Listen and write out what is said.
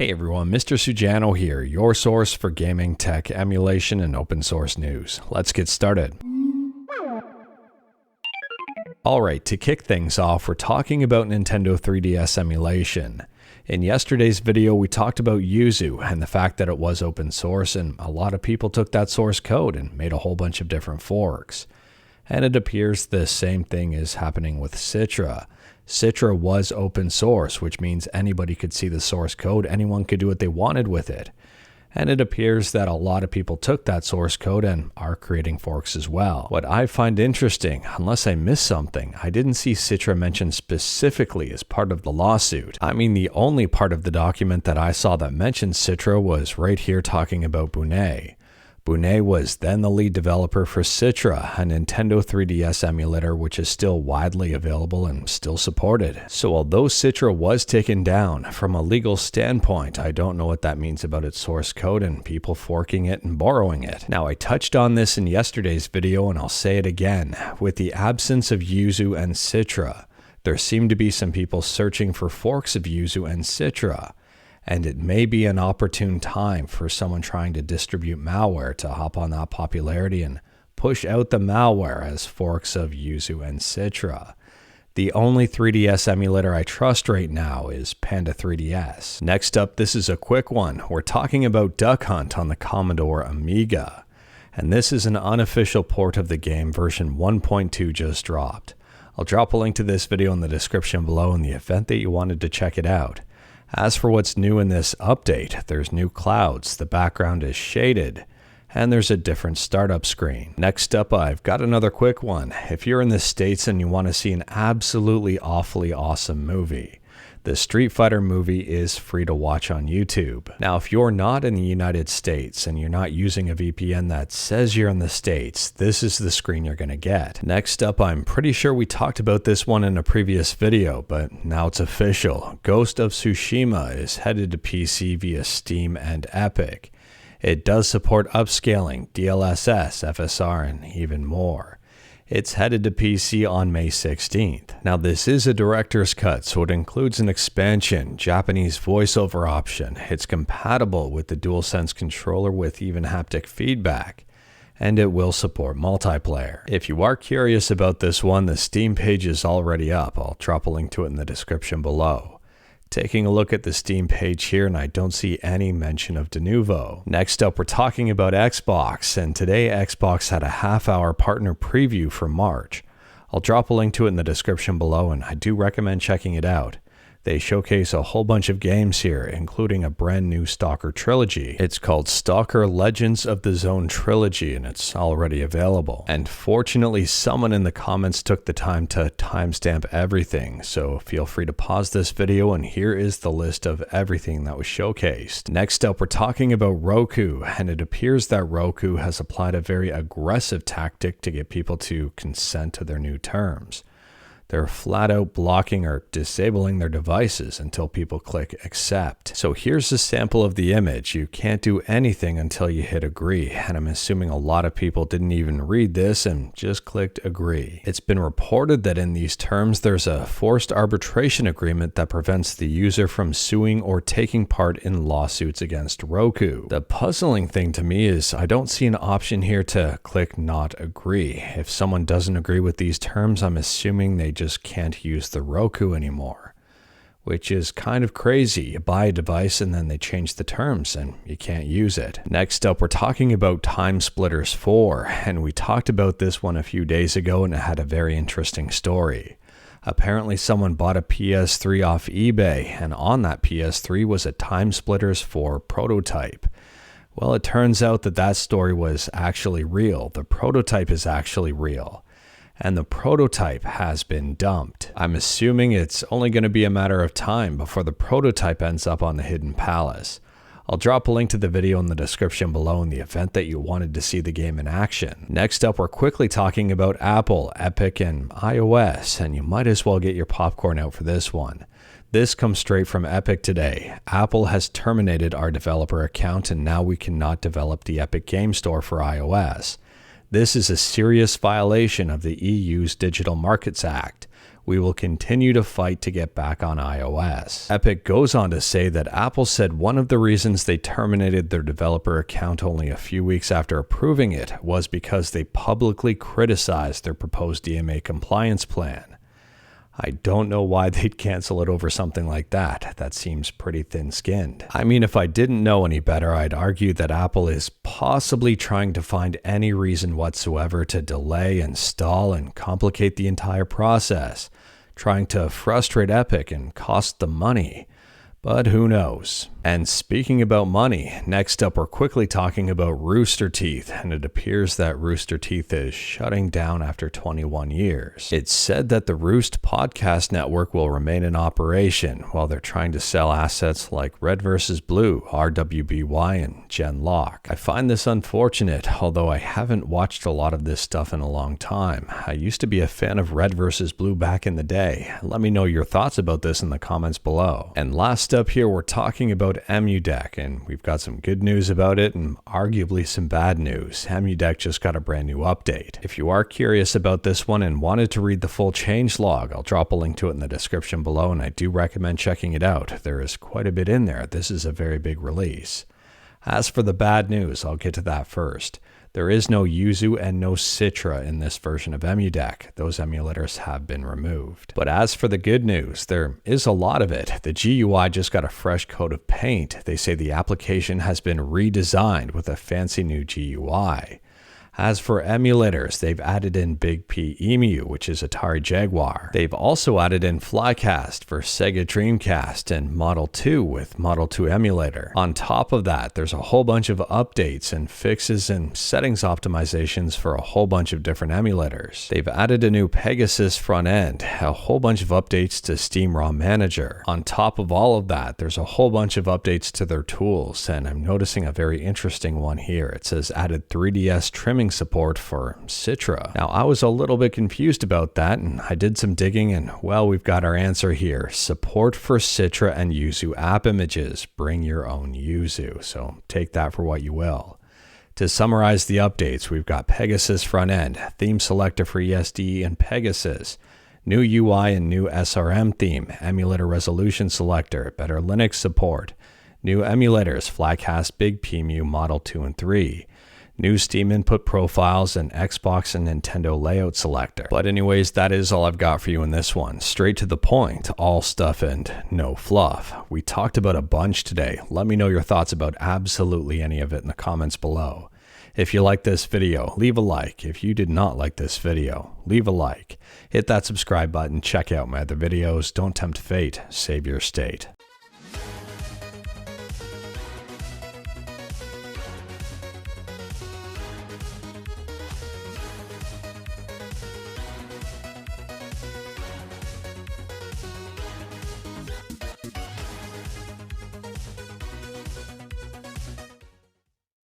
Hey everyone, Mr. Sujano here, your source for gaming, tech, emulation, and open source news. Let's get started. Alright, to kick things off, we're talking about Nintendo 3DS emulation. In yesterday's video, we talked about Yuzu and the fact that it was open source, and a lot of people took that source code and made a whole bunch of different forks. And it appears the same thing is happening with Citra. Citra was open source, which means anybody could see the source code, anyone could do what they wanted with it. And it appears that a lot of people took that source code and are creating forks as well. What I find interesting, unless I missed something, I didn't see Citra mentioned specifically as part of the lawsuit. I mean, the only part of the document that I saw that mentioned Citra was right here talking about Bune. Bune was then the lead developer for Citra, a Nintendo 3DS emulator which is still widely available and still supported. So although Citra was taken down, from a legal standpoint, I don't know what that means about its source code and people forking it and borrowing it. Now, I touched on this in yesterday's video and I'll say it again. With the absence of Yuzu and Citra, there seem to be some people searching for forks of Yuzu and Citra. And it may be an opportune time for someone trying to distribute malware to hop on that popularity and push out the malware as forks of Yuzu and Citra. The only 3DS emulator I trust right now is Panda 3DS. Next up, this is a quick one. We're talking about Duck Hunt on the Commodore Amiga. And this is an unofficial port of the game. Version 1.2 just dropped. I'll drop a link to this video in the description below in the event that you wanted to check it out. As for what's new in this update, there's new clouds, the background is shaded, and there's a different startup screen. Next up, I've got another quick one. If you're in the States and you want to see an absolutely awfully awesome movie, the Street Fighter movie is free to watch on YouTube. Now, if you're not in the United States and you're not using a VPN that says you're in the States, this is the screen you're going to get. Next up, I'm pretty sure we talked about this one in a previous video, but now it's official. Ghost of Tsushima is headed to PC via Steam and Epic. It does support upscaling, DLSS, FSR, and even more. It's headed to PC on May 16th. Now, this is a director's cut, so it includes an expansion, Japanese voiceover option. It's compatible with the DualSense controller with even haptic feedback, and it will support multiplayer. If you are curious about this one, the Steam page is already up. I'll drop a link to it in the description below. Taking a look at the Steam page here, and I don't see any mention of Denuvo. Next up, we're talking about Xbox, and today Xbox had a half-hour partner preview for March. I'll drop a link to it in the description below, and I do recommend checking it out. They showcase a whole bunch of games here, including a brand new Stalker trilogy. It's called Stalker Legends of the Zone Trilogy, and it's already available. And fortunately, someone in the comments took the time to timestamp everything, so feel free to pause this video, and here is the list of everything that was showcased. Next up, we're talking about Roku, and it appears that Roku has applied a very aggressive tactic to get people to consent to their new terms. They're flat out blocking or disabling their devices until people click accept. So here's a sample of the image. You can't do anything until you hit agree, and I'm assuming a lot of people didn't even read this and just clicked agree. It's been reported that in these terms there's a forced arbitration agreement that prevents the user from suing or taking part in lawsuits against Roku. The puzzling thing to me is I don't see an option here to click not agree. If someone doesn't agree with these terms, I'm assuming they just can't use the Roku anymore, which is kind of crazy. You buy a device and then they change the terms and you can't use it. Next up, we're talking about Timesplitters 4, and we talked about this one a few days ago and it had a very interesting story. Apparently someone bought a PS3 off eBay, and on that PS3 was a Timesplitters 4 prototype. Well, it turns out that that story was actually real. The prototype is actually real. And the prototype has been dumped. I'm assuming it's only going to be a matter of time before the prototype ends up on the Hidden Palace. I'll drop a link to the video in the description below in the event that you wanted to see the game in action. Next up, we're quickly talking about Apple, Epic, and iOS, and you might as well get your popcorn out for this one. This comes straight from Epic today. Apple has terminated our developer account, and now we cannot develop the Epic Game Store for iOS. This is a serious violation of the EU's Digital Markets Act, We will continue to fight to get back on iOS. Epic goes on to say that Apple said one of the reasons they terminated their developer account only a few weeks after approving it was because they publicly criticized their proposed DMA compliance plan. I don't know why they'd cancel it over something like that. That seems pretty thin-skinned. I mean, if I didn't know any better, I'd argue that Apple is possibly trying to find any reason whatsoever to delay and stall and complicate the entire process, trying to frustrate Epic and cost them money. But who knows? And speaking about money, next up we're quickly talking about Rooster Teeth, and it appears that Rooster Teeth is shutting down after 21 years. It's said that the Roost podcast network will remain in operation while they're trying to sell assets like Red vs. Blue, RWBY, and Genlock. I find this unfortunate, although I haven't watched a lot of this stuff in a long time. I used to be a fan of Red vs. Blue back in the day. Let me know your thoughts about this in the comments below. And last up here, we're talking about EmuDeck, and we've got some good news about it and arguably some bad news. EmuDeck just got a brand new update. If you are curious about this one and wanted to read the full changelog, I'll drop a link to it in the description below, and I do recommend checking it out. There is quite a bit in there. This is a very big release. As for the bad news, I'll get to that first. There is no Yuzu and no Citra in this version of EmuDeck. Those emulators have been removed. But as for the good news, there is a lot of it. The GUI just got a fresh coat of paint. They say the application has been redesigned with a fancy new GUI. As for emulators, they've added in Big P Emu, which is Atari Jaguar. They've also added in Flycast for Sega Dreamcast and Model 2 with Model 2 emulator. On top of that, there's a whole bunch of updates and fixes and settings optimizations for a whole bunch of different emulators. They've added a new Pegasus front end, a whole bunch of updates to Steam ROM Manager. On top of all of that, there's a whole bunch of updates to their tools, and I'm noticing a very interesting one here. It says added 3DS trimming support for Citra. Now, I was a little bit confused about that, and I did some digging, and well, we've got our answer here. Support for Citra and Yuzu app images. Bring your own Yuzu, so take that for what you will. To summarize the updates, we've got Pegasus front end, theme selector for ESD and Pegasus, new UI and new SRM theme, emulator resolution selector, better Linux support, new emulators, Flycast, Big PMU, Model 2 and 3, new Steam input profiles, and Xbox and Nintendo layout selector. But anyways, that is all I've got for you in this one. Straight to the point, all stuff and no fluff. We talked about a bunch today. Let me know your thoughts about absolutely any of it in the comments below. If you like this video, leave a like. If you did not like this video, leave a like. Hit that subscribe button, check out my other videos. Don't tempt fate, save your state.